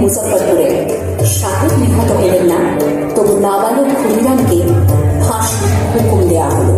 মুজফ্ফরপুরে সাহেব নিহত হলেন না, তবু নাবালক ক্ষুদিরামকে ফাঁসির হুকুম দেওয়া হলো।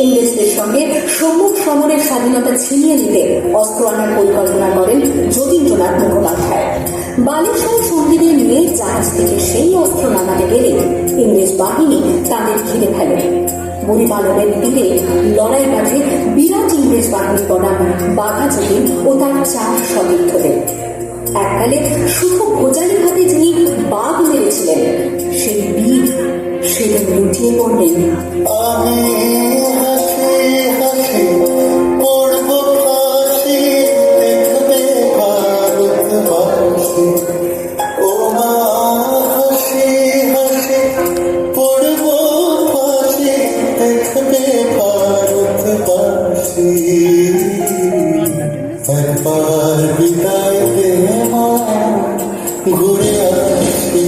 ইংরেজদের সঙ্গে সম্মুখ সমরের স্বাধীনতা ছিনিয়ে নিতে অস্ত্র আনার পরিকল্পনা করেন যতীন্দ্রনাথ মুখোপাধ্যায়। বালেশ্বর সঙ্গীকে নিয়ে জাহাজ থেকে সেই অস্ত্র নামাতে গেলে ইংরেজ বাহিনী তাদের ঘিরে ফেলে। বুড়িপালনের তীরে লড়াই বাজে বিরাট ইংরেজ বাহিনী বনাম বাঘাযতীন ও তার 4 সতীর্থদের। এককালে শুধু গোজালি হাতে যিনি বাঘ মেরেছিলেন, সেই বীর সেদিন লুটিয়ে পড়লেন। ঘুরে আসি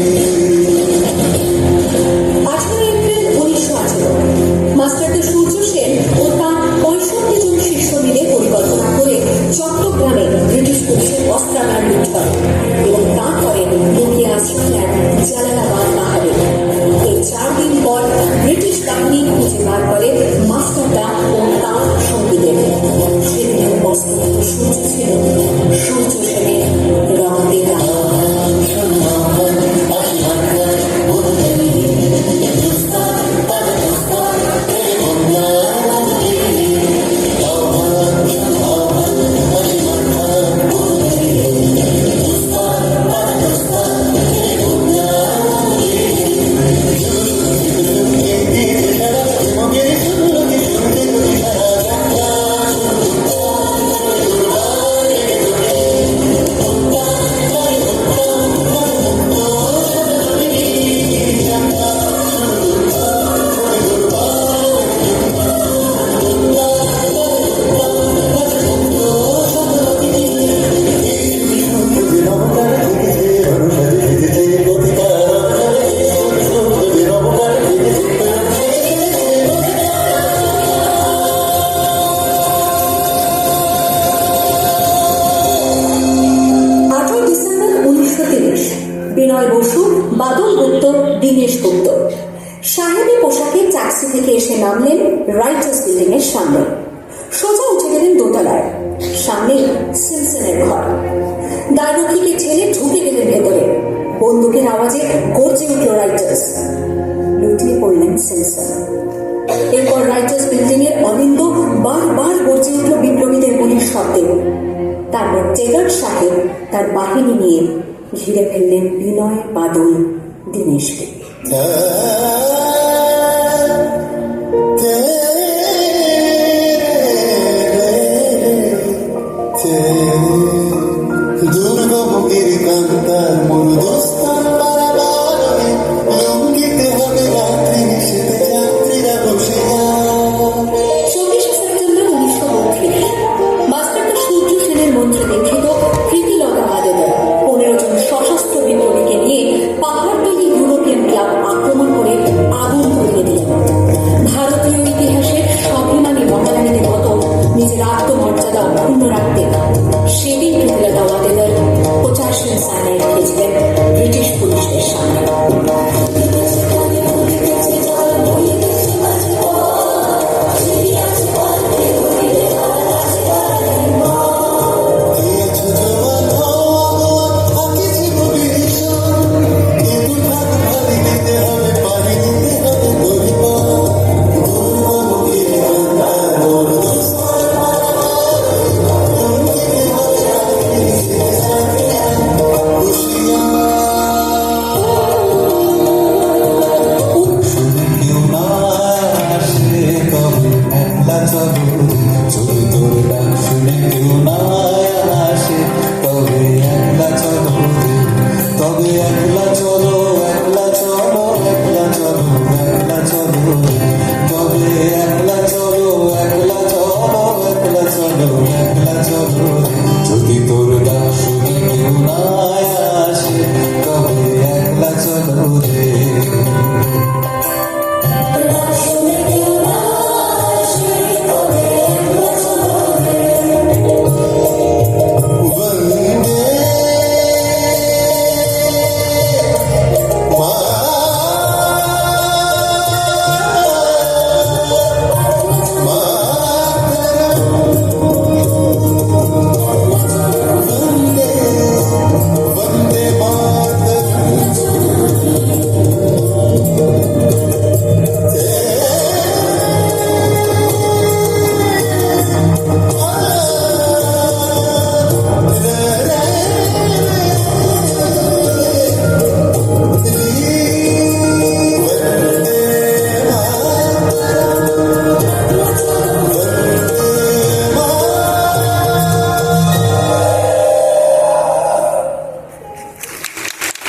মাস্টার সূর্য সেন ও তার 65 জন শিষ্য মিলে পরিকল্পনা করে চট্টগ্রামে ব্রিটিশ পুলিশের অস্ত্রাগার লুট করে এবং তারপরে লুকিয়ে আশ্রয় নেন জালালাবাদ পাহাড়ে। এই 4 দিন পর ব্রিটিশ বাহিনী খুঁজে বার করে মাস্টারদা ও তার সঙ্গীদের। সেদিনের অস্ত্রগত সূর্য ছিল সূর্য সেনের রক্তের রাঙা। বিনয় বসু, বাদল গুপ্ত, দীনেশ গুপ্ত সাহেবী পোশাকে ট্যাক্সি থেকে এসে নামলেন রাইটার্স বিল্ডিং এর সামনে। সোজা উঠে গেলেন দোতলায়। সামনে সিমসনের ঘর। দ্বাররক্ষীকে ঠেলে ঢুকে গেলেন ভেতরে। বন্দুকের আওয়াজে গর্জে উঠল রাইটার্স। লুটিয়ে পড়লেন সিমসন। এরপর রাইটার্স বিল্ডিং এর অনিন্দ বারবার গর্জে উঠল বিপ্লবীদের গুলির শব্দে। তারপর টেগার সাহেব তার বাহিনী নিয়ে ঘিরে ফেললেন বিনয়, বাদল, দীনেশকে। দুর্গমুখের কান্তার মরুদস্তান বারাবারে লঙ্ঘিতে হবে রাত্রি নিষেধে যাত্রীরা বসে। 24 সেপ্টেম্বর 1932 মর্যাদা অক্ষুণ্ণ রাখতে সেদিন পৃথ্বীলতা ওয়াদেদার পোটাশিয়াম সায়ানাইড খেয়েছিলেন ব্রিটিশ পুলিশদের সামনে। যদি তোর ডাক শুনে কেউ না